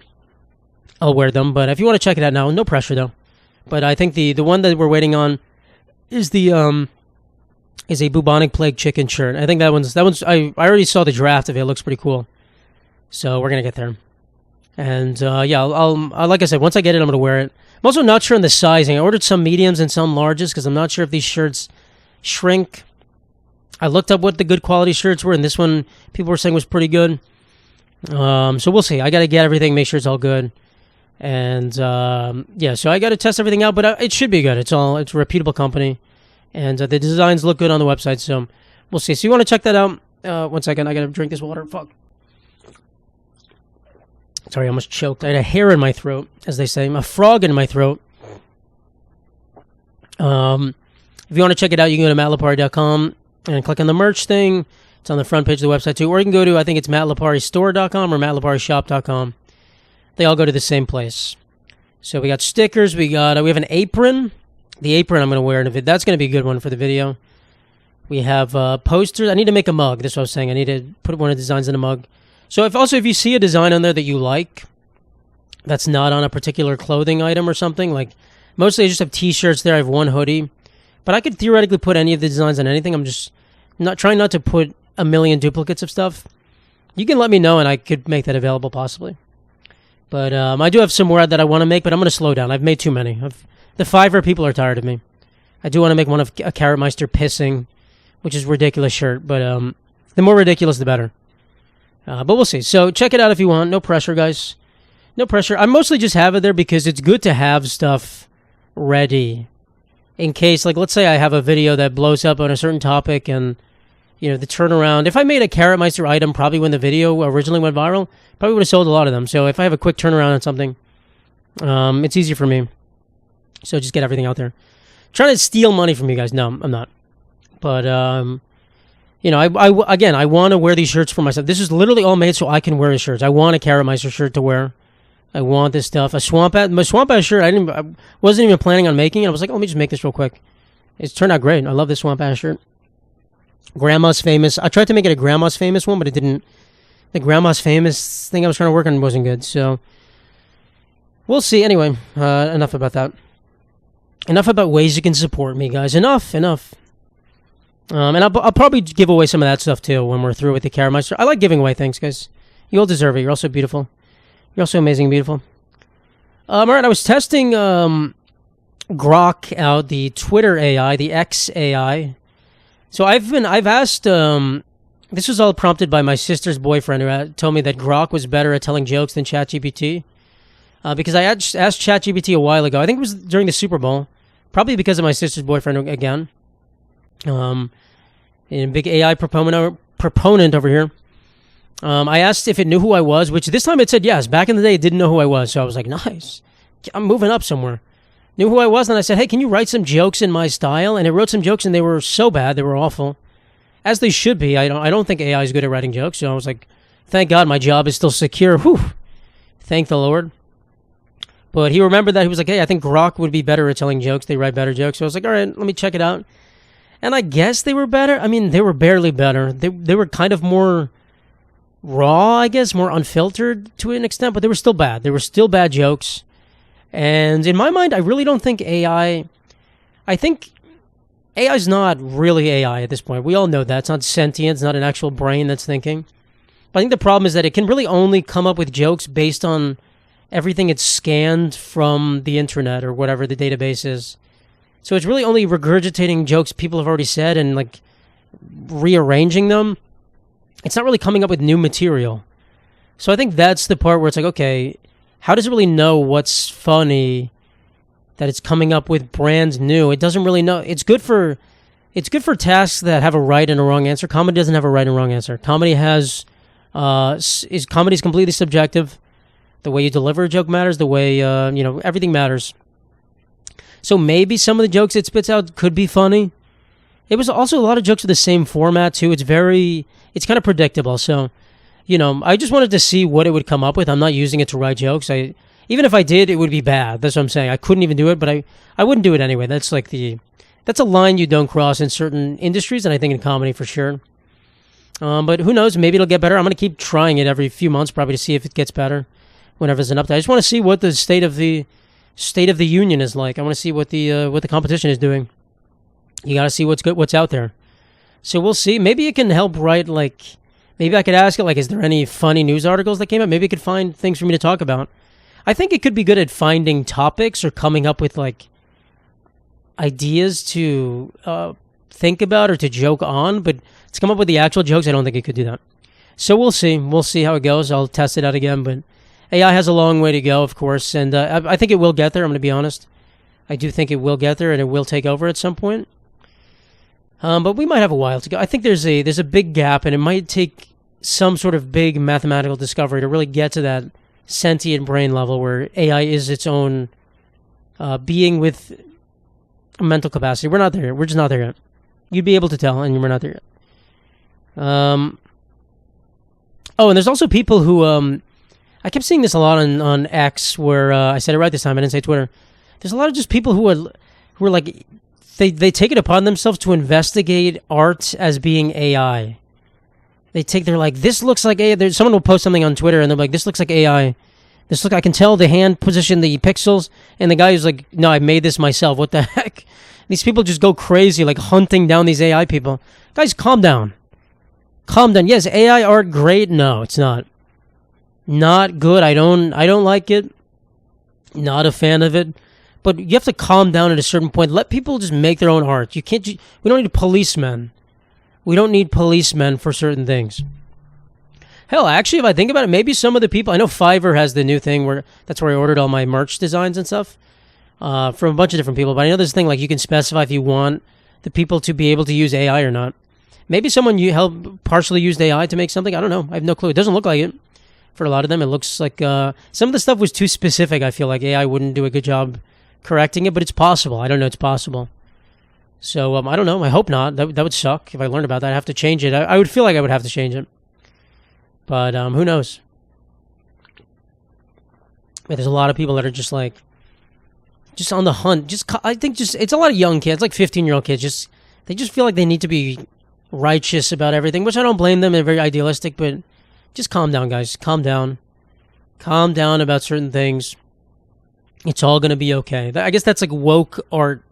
I'll wear them. But if you want to check it out now, no pressure though. But I think the one that we're waiting on is is a bubonic plague chicken shirt. I think that one's I already saw the draft of it. It looks pretty cool. So we're gonna get there. And yeah, I'll like I said, once I get it, I'm gonna wear it. I'm also not sure on the sizing. I ordered some mediums and some larges because I'm not sure if these shirts shrink. I looked up what the good quality shirts were, and this one people were saying was pretty good. So we'll see. I got to get everything, make sure it's all good. And yeah, so I got to test everything out, but it should be good. It's a reputable company, and the designs look good on the website, so we'll see. So you want to check that out. 1 second, I got to drink this water. Fuck. Sorry, I almost choked. I had a hair in my throat, as they say. A frog in my throat. If you want to check it out, you can go to mattlipari.com. and click on the merch thing. It's on the front page of the website too. Or you can go to, I think it's mattliparistore.com or mattliparishop.com. They all go to the same place. So we got stickers. We have an apron. The apron I'm going to wear in a video. That's going to be a good one for the video. We have posters. I need to make a mug. That's what I was saying. I need to put one of the designs in a mug. So if you see a design on there that you like, that's not on a particular clothing item or something, like mostly I just have t-shirts there. I have one hoodie. But I could theoretically put any of the designs on anything. I'm just trying not to put a million duplicates of stuff. You can let me know, and I could make that available possibly. But I do have some more that I want to make, but I'm going to slow down. I've made too many. The Fiverr people are tired of me. I do want to make one of a Carrot Meister pissing, which is a ridiculous shirt. But the more ridiculous, the better. But we'll see. So check it out if you want. No pressure, guys. No pressure. I mostly just have it there because it's good to have stuff ready. in case, like, let's say I have a video that blows up on a certain topic and, the turnaround. If I made a Carrot Meister item, probably when the video originally went viral, probably would have sold a lot of them. So if I have a quick turnaround on something, it's easier for me. So just get everything out there. Trying to steal money from you guys. No, I'm not. But, I want to wear these shirts for myself. This is literally all made so I can wear the shirts. I want a Carrot Meister shirt to wear. I want this stuff. My Swamp Ass shirt, I wasn't even planning on making it. I was like, let me just make this real quick. It's turned out great. I love this Swamp Ass shirt. Grandma's Famous. I tried to make it a Grandma's Famous one, but it didn't. The Grandma's Famous thing I was trying to work on wasn't good. So, we'll see. Anyway, enough about that. Enough about ways you can support me, guys. Enough. And I'll probably give away some of that stuff, too, when we're through with the Carrot Meister. I like giving away things, guys. You all deserve it. You're also beautiful. You're also amazing and beautiful. All right, I was testing Grok out, the Twitter AI, the X AI. So I've asked, this was all prompted by my sister's boyfriend who told me that Grok was better at telling jokes than ChatGPT. Because I asked ChatGPT a while ago. I think it was during the Super Bowl. Probably because of my sister's boyfriend again. A big AI proponent over here. I asked if it knew who I was, which this time it said yes. Back in the day, it didn't know who I was. So I was like, nice. I'm moving up somewhere. Knew who I was, and I said, hey, can you write some jokes in my style? And it wrote some jokes, and they were so bad. They were awful. As they should be. I don't think AI is good at writing jokes. So I was like, thank God my job is still secure. Whew. Thank the Lord. But he remembered that. He was like, hey, I think Grok would be better at telling jokes. They write better jokes. So I was like, all right, let me check it out. And I guess they were better. I mean, they were barely better. They were kind of more raw, I guess, more unfiltered to an extent, but they were still bad. They were still bad jokes. And in my mind, I really don't think AI... I think AI's not really AI at this point. We all know that. It's not sentient. It's not an actual brain that's thinking. But I think the problem is that it can really only come up with jokes based on everything it's scanned from the internet or whatever the database is. So it's really only regurgitating jokes people have already said and like rearranging them. It's not really coming up with new material. So I think that's the part where it's like, okay, how does it really know what's funny that it's coming up with brand new? It doesn't really know. It's good for tasks that have a right and a wrong answer. Comedy doesn't have a right and wrong answer. Comedy comedy's completely subjective. The way you deliver a joke matters. The way everything matters. So maybe some of the jokes it spits out could be funny. It was also a lot of jokes with the same format too. It's kind of predictable. So, I just wanted to see what it would come up with. I'm not using it to write jokes. Even if I did, it would be bad. That's what I'm saying. I couldn't even do it, but I wouldn't do it anyway. That's a line you don't cross in certain industries, and I think in comedy for sure. But who knows? Maybe it'll get better. I'm going to keep trying it every few months probably to see if it gets better whenever there's an update. I just want to see what the state of the union is like. I want to see what the competition is doing. You got to see what's out there. So we'll see. Maybe it can help write, maybe I could ask it, is there any funny news articles that came out? Maybe it could find things for me to talk about. I think it could be good at finding topics or coming up with, ideas to think about or to joke on, but to come up with the actual jokes, I don't think it could do that. So we'll see. We'll see how it goes. I'll test it out again, but AI has a long way to go, of course, and I think it will get there, I'm going to be honest. I do think it will get there, and it will take over at some point. But we might have a while to go. I think there's a big gap, and it might take some sort of big mathematical discovery to really get to that sentient brain level where AI is its own being with a mental capacity. We're not there yet. We're just not there yet. You'd be able to tell, and we're not there yet. And there's also people who... I kept seeing this a lot on X, where I said it right this time. I didn't say Twitter. There's a lot of just people who are like... They take it upon themselves to investigate art as being AI. They're like, this looks like AI. Someone will post something on Twitter and they're like, this looks like AI. I can tell the hand position, the pixels. And the guy who's like, no, I made this myself. What the heck? These people just go crazy, hunting down these AI people. Guys, calm down. Calm down. Yes, AI art, great. No, it's not. Not good. I don't like it. Not a fan of it. But you have to calm down at a certain point. Let people just make their own art. We don't need policemen. We don't need policemen for certain things. Hell, actually, if I think about it, maybe some of the people... I know Fiverr has the new thing where that's where I ordered all my merch designs and stuff. from a bunch of different people. But I know there's a thing like you can specify if you want the people to be able to use AI or not. Maybe someone you help partially used AI to make something. I don't know. I have no clue. It doesn't look like it. For a lot of them, it looks like some of the stuff was too specific. I feel like AI wouldn't do a good job correcting it, but it's possible. I don't know. It's possible. So I don't know. I hope not. That would suck if I learned about that. I have to change it. I would feel like I would have to change it. But who knows? But there's a lot of people that are just like, just on the hunt. I think it's a lot of young kids, like 15-year-old kids. They just feel like they need to be righteous about everything, which I don't blame them. They're very idealistic, but just calm down, guys. Calm down. Calm down about certain things. It's all going to be okay. I guess that's like woke art.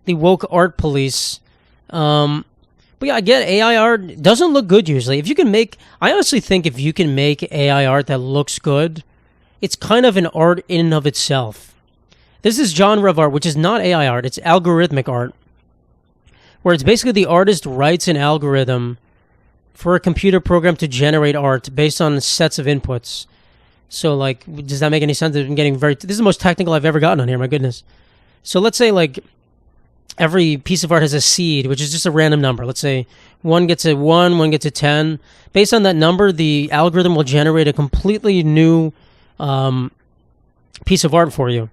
The woke art police. But yeah, I get AI art doesn't look good usually. I honestly think if you can make AI art that looks good, it's kind of an art in and of itself. There's this genre of art, which is not AI art, it's algorithmic art, where it's basically the artist writes an algorithm for a computer program to generate art based on sets of inputs. So, like, does that make any sense? I'm getting this is the most technical I've ever gotten on here, my goodness. So let's say, like, every piece of art has a seed, which is just a random number. Let's say one gets a 1, one gets a 10. Based on that number, the algorithm will generate a completely new piece of art for you.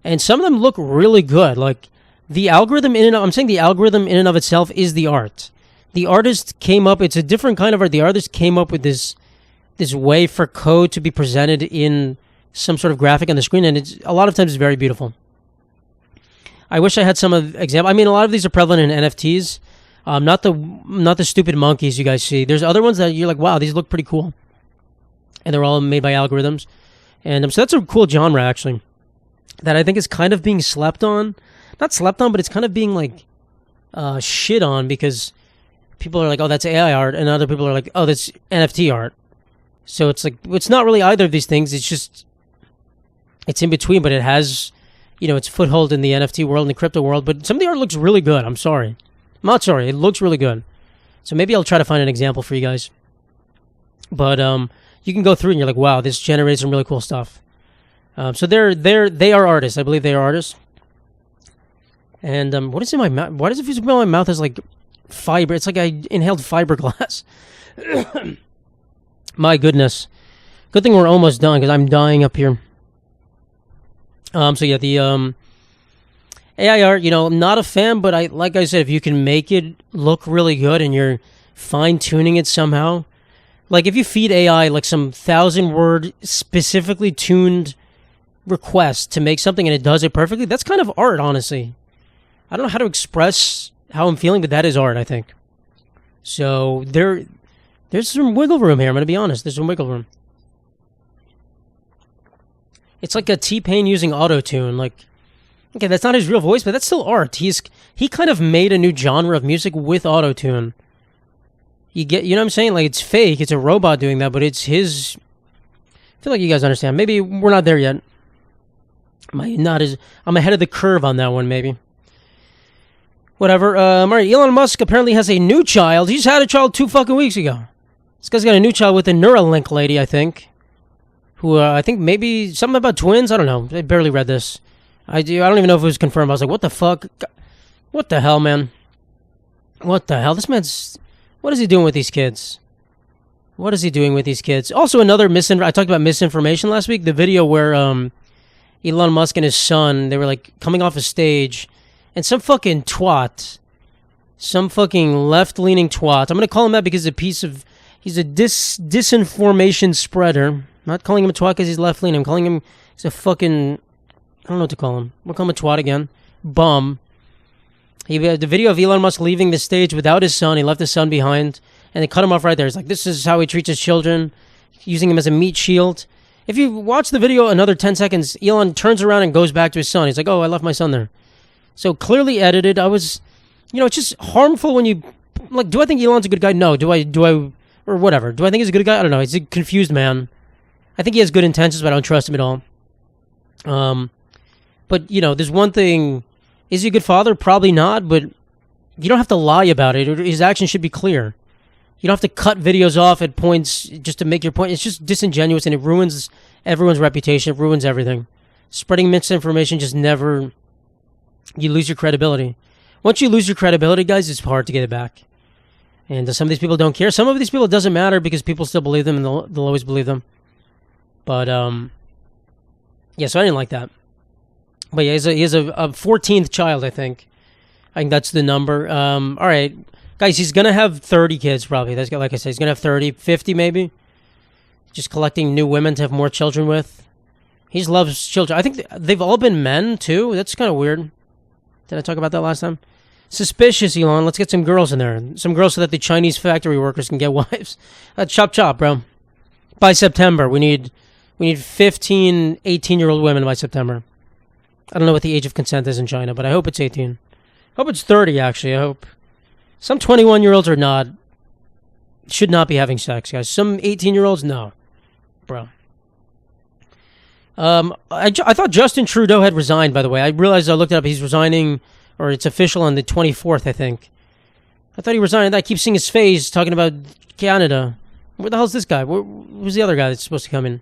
And some of them look really good. Like, the algorithm I'm saying the algorithm in and of itself is the art. The artist came up, it's a different kind of art. The artist came up with this way for code to be presented in some sort of graphic on the screen, and it's a lot of times it's very beautiful. I wish I had some of example. I mean, a lot of these are prevalent in NFTs. Not the stupid monkeys you guys see. There's other ones that you're like, wow, these look pretty cool, and they're all made by algorithms. And so that's a cool genre actually, that I think is kind of being slept on. Not slept on, but it's kind of being like shit on because people are like, oh, that's AI art, and other people are like, oh, that's NFT art. So it's like, it's not really either of these things. It's just, it's in between, but it has, its foothold in the NFT world and the crypto world. But some of the art looks really good. I'm not sorry. It looks really good. So maybe I'll try to find an example for you guys. But you can go through and you're like, wow, this generates some really cool stuff. So they are artists. I believe they are artists. And what is in my mouth? Why does it feel like my mouth is like fiber? It's like I inhaled fiberglass. My goodness. Good thing we're almost done because I'm dying up here. So yeah, the AI art, I'm not a fan, but like I said, if you can make it look really good and you're fine-tuning it somehow, like if you feed AI like some 1,000-word specifically tuned request to make something and it does it perfectly, that's kind of art, honestly. I don't know how to express how I'm feeling, but that is art, I think. So there's some wiggle room here, I'm going to be honest. There's some wiggle room. It's like a T-Pain using auto-tune. Like, okay, that's not his real voice, but that's still art. He kind of made a new genre of music with auto-tune. You know what I'm saying? Like, it's fake. It's a robot doing that, but it's his. I feel like you guys understand. Maybe we're not there yet. I'm ahead of the curve on that one, maybe. Whatever. All right, Elon Musk apparently has a new child. He just had a child 2 fucking weeks ago. This guy's got a new child with a Neuralink lady, I think. Who, I think maybe something about twins? I don't know. I barely read this. I don't even know if it was confirmed. I was like, what the fuck? What the hell, man? What the hell? This man's... What is he doing with these kids? What is he doing with these kids? Also, another I talked about misinformation last week. The video where Elon Musk and his son, they were like coming off a stage, and some fucking twat, some fucking left-leaning twat. I'm going to call him that because he's a disinformation spreader. I'm not calling him a twat because he's left-leaning. I'm calling him, he's a fucking, I don't know what to call him. We'll call him a twat again. Bum. He had the video of Elon Musk leaving the stage without his son. He left his son behind, and they cut him off right there. It's like, this is how he treats his children, using him as a meat shield. If you watch the video another 10 seconds, Elon turns around and goes back to his son. He's like, oh, I left my son there. So clearly edited. It's just harmful when you, like, do I think Elon's a good guy? No. Do I, or whatever. Do I think he's a good guy? I don't know. He's a confused man. I think he has good intentions, but I don't trust him at all. But, there's one thing. Is he a good father? Probably not, but you don't have to lie about it. His actions should be clear. You don't have to cut videos off at points just to make your point. It's just disingenuous, and it ruins everyone's reputation. It ruins everything. Spreading misinformation just never... You lose your credibility. Once you lose your credibility, guys, it's hard to get it back. And some of these people don't care. Some of these people, it doesn't matter because people still believe them and they'll always believe them. But, yeah, so I didn't like that. But yeah, he has a 14th child, I think. I think that's the number. All right. Guys, he's going to have 30 kids probably. That's like I said, he's going to have 30, 50 maybe. Just collecting new women to have more children with. He loves children. I think they've all been men, too. That's kind of weird. Did I talk about that last time? Suspicious, Elon. Let's get some girls in there. Some girls so that the Chinese factory workers can get wives. Chop chop, bro. By September, we need 15, 18-year-old women by September. I don't know what the age of consent is in China, but I hope it's 18. I hope it's 30, actually. I hope. Some 21-year-olds should not be having sex, guys. Some 18-year-olds, no. Bro. I thought Justin Trudeau had resigned, by the way. I realized I looked it up. He's resigning, or it's official on the 24th, I think. I thought he resigned. I keep seeing his face talking about Canada. Where the hell's this guy? Who's the other guy that's supposed to come in?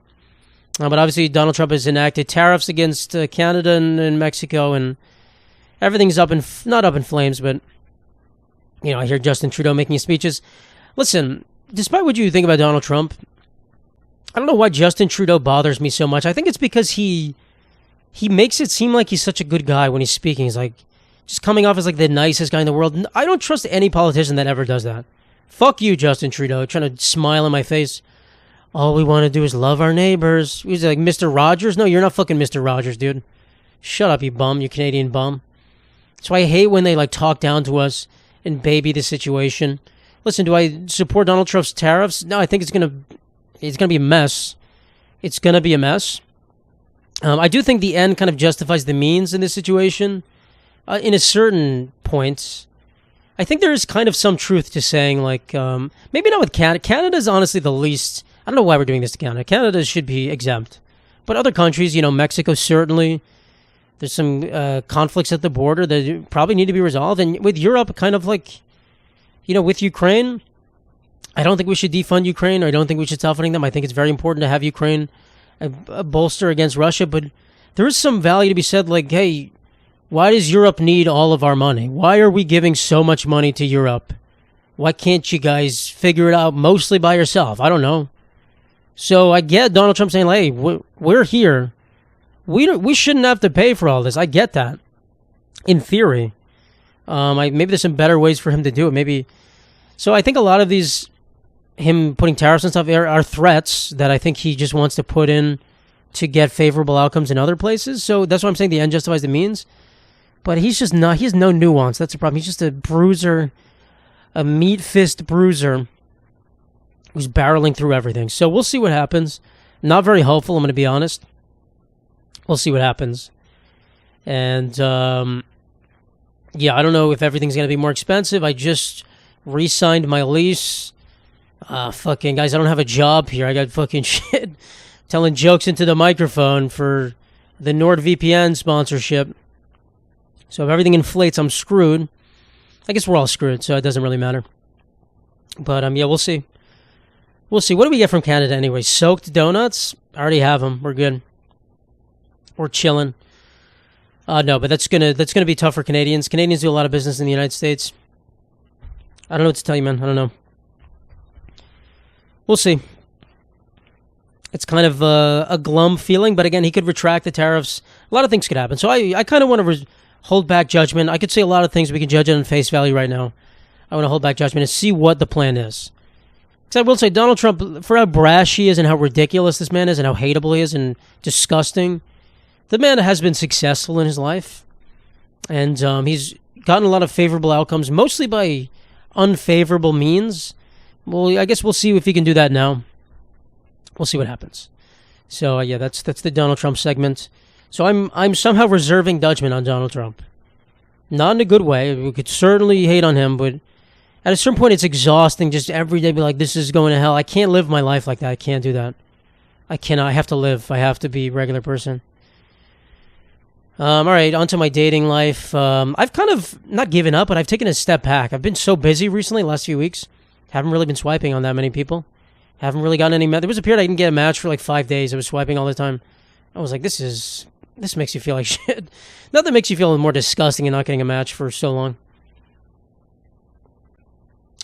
But obviously, Donald Trump has enacted tariffs against Canada and Mexico, and everything's not up in flames, but, you know, I hear Justin Trudeau making speeches. Listen, despite what you think about Donald Trump, I don't know why Justin Trudeau bothers me so much. I think it's because he makes it seem like he's such a good guy when he's speaking. He's like, just coming off as like the nicest guy in the world. I don't trust any politician that ever does that. Fuck you, Justin Trudeau, trying to smile in my face. All we want to do is love our neighbors. He's like, Mr. Rogers? No, you're not fucking Mr. Rogers, dude. Shut up, you bum, you Canadian bum. So I hate when they like talk down to us and baby the situation. Listen, do I support Donald Trump's tariffs? No, I think it's gonna be a mess. It's gonna be a mess. I do think the end kind of justifies the means in this situation. In a certain point, I think there is kind of some truth to saying, like, maybe not with Canada. Canada's honestly the least. I don't know why we're doing this to Canada. Canada should be exempt, but other countries, you know, Mexico certainly. There's some conflicts at the border that probably need to be resolved, and with Europe, kind of like, you know, with Ukraine. I don't think we should defund Ukraine, or I don't think we should softening them. I think it's very important to have Ukraine a bolster against Russia, but there is some value to be said, like, hey, why does Europe need all of our money? Why are we giving so much money to Europe? Why can't you guys figure it out mostly by yourself? I don't know. So I get Donald Trump saying, hey, we're here. We shouldn't have to pay for all this. I get that. In theory. Maybe there's some better ways for him to do it. Maybe. So I think a lot of these, him putting tariffs and stuff are threats that I think he just wants to put in to get favorable outcomes in other places. So that's why I'm saying the end justifies the means. But he's just not, he has no nuance. That's the problem. He's just a bruiser, a meat fist bruiser who's barreling through everything. So we'll see what happens. Not very hopeful, I'm going to be honest. We'll see what happens. And, yeah, I don't know if everything's going to be more expensive. I just re-signed my lease. Fucking guys, I don't have a job here. I got fucking shit telling jokes into the microphone for the NordVPN sponsorship. So if everything inflates, I'm screwed. I guess we're all screwed, so it doesn't really matter. But yeah, we'll see. We'll see. What do we get from Canada anyway? Soaked donuts? I already have them. We're good. We're chilling. No, but that's gonna be tough for Canadians. Canadians do a lot of business in the United States. I don't know what to tell you, man. I don't know. We'll see. It's kind of a glum feeling, but again, he could retract the tariffs. A lot of things could happen. So I kind of want to hold back judgment. I could say a lot of things. We can judge it on face value right now. I want to hold back judgment and see what the plan is. Because I will say, Donald Trump, for how brash he is and how ridiculous this man is and how hateable he is and disgusting, the man has been successful in his life. And he's gotten a lot of favorable outcomes, mostly by unfavorable means. Well, I guess we'll see if he can do that now. We'll see what happens. So, yeah, that's the Donald Trump segment. So I'm somehow reserving judgment on Donald Trump. Not in a good way. We could certainly hate on him, but at a certain point, it's exhausting just every day be like, this is going to hell. I can't live my life like that. I can't do that. I cannot. I have to live. I have to be a regular person. All right, on to my dating life. I've kind of not given up, but I've taken a step back. I've been so busy recently, last few weeks. Haven't really been swiping on that many people. Haven't really gotten any. There was a period I didn't get a match for like 5 days. I was swiping all the time. I was like, this is This makes you feel like shit. Nothing makes you feel more disgusting than not getting a match for so long.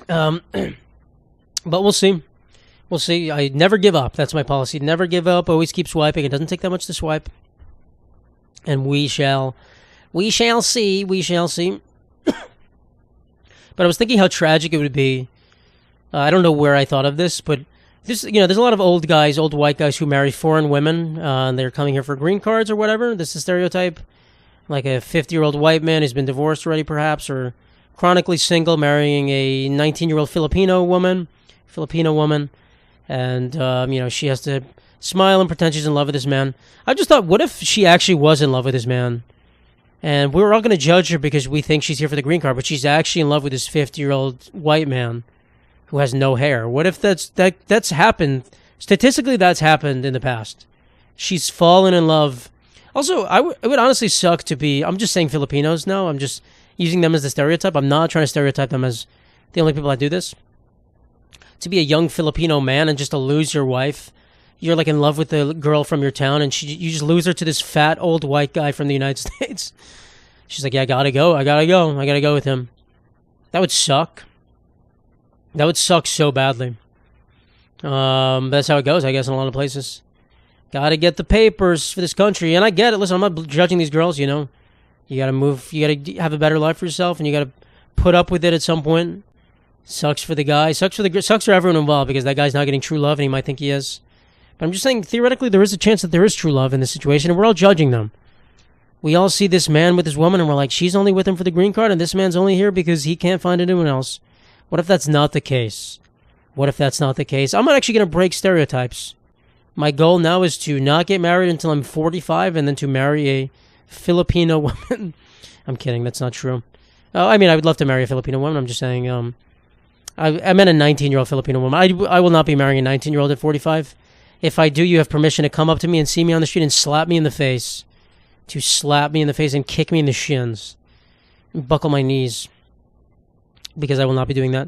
But we'll see. We'll see. I never give up. That's my policy. Never give up. Always keep swiping. It doesn't take that much to swipe. And we shall see. We shall see. But I was thinking how tragic it would be. I don't know where I thought of this, but there's a lot of old white guys who marry foreign women. And they're coming here for green cards or whatever. This is a stereotype. Like a 50-year-old white man who's been divorced already, perhaps, or chronically single, marrying a 19-year-old Filipino woman. And, she has to smile and pretend she's in love with this man. I just thought, what if she actually was in love with this man? And we were all going to judge her because we think she's here for the green card, but she's actually in love with this 50-year-old white man who has no hair. What if that's happened? Statistically, that's happened in the past. She's fallen in love. Also, it would honestly suck to be... I'm just saying Filipinos now. I'm just using them as the stereotype. I'm not trying to stereotype them as the only people that do this. To be a young Filipino man and just to lose your wife. You're like in love with the girl from your town and you just lose her to this fat old white guy from the United States. She's like, yeah, I gotta go with him. That would suck. That would suck so badly. That's how it goes, I guess, in a lot of places. Gotta get the papers for this country. And I get it. Listen, I'm not judging these girls, You gotta move. You gotta have a better life for yourself and you gotta put up with it at some point. Sucks for the guy. Sucks for everyone involved because that guy's not getting true love and he might think he is. But I'm just saying, theoretically, there is a chance that there is true love in this situation, and we're all judging them. We all see this man with this woman, and we're like, she's only with him for the green card, and this man's only here because he can't find anyone else. What if that's not the case? I'm not actually going to break stereotypes. My goal now is to not get married until I'm 45, and then to marry a Filipino woman. I'm kidding, that's not true. I would love to marry a Filipino woman. I'm just saying, I meant a 19-year-old Filipino woman. I will not be marrying a 19-year-old at 45. If I do, you have permission to come up to me and see me on the street and slap me in the face. To slap me in the face and kick me in the shins. And buckle my knees. Because I will not be doing that.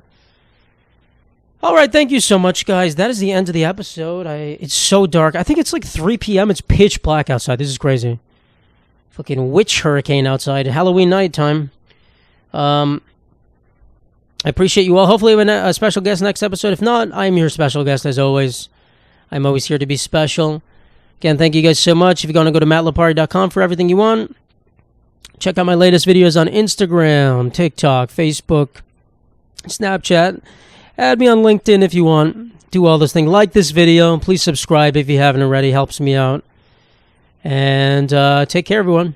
Alright, thank you so much, guys. That is the end of the episode. It's so dark. I think it's like 3 p.m. It's pitch black outside. This is crazy. Fucking witch hurricane outside. Halloween night time. I appreciate you all. Hopefully we have a special guest next episode. If not, I'm your special guest as always. I'm always here to be special. Again, thank you guys so much. If you're going to go to mattlipari.com for everything you want, check out my latest videos on Instagram, TikTok, Facebook, Snapchat. Add me on LinkedIn if you want. Do all those things. Like this video. Please subscribe if you haven't already. Helps me out. And take care, everyone.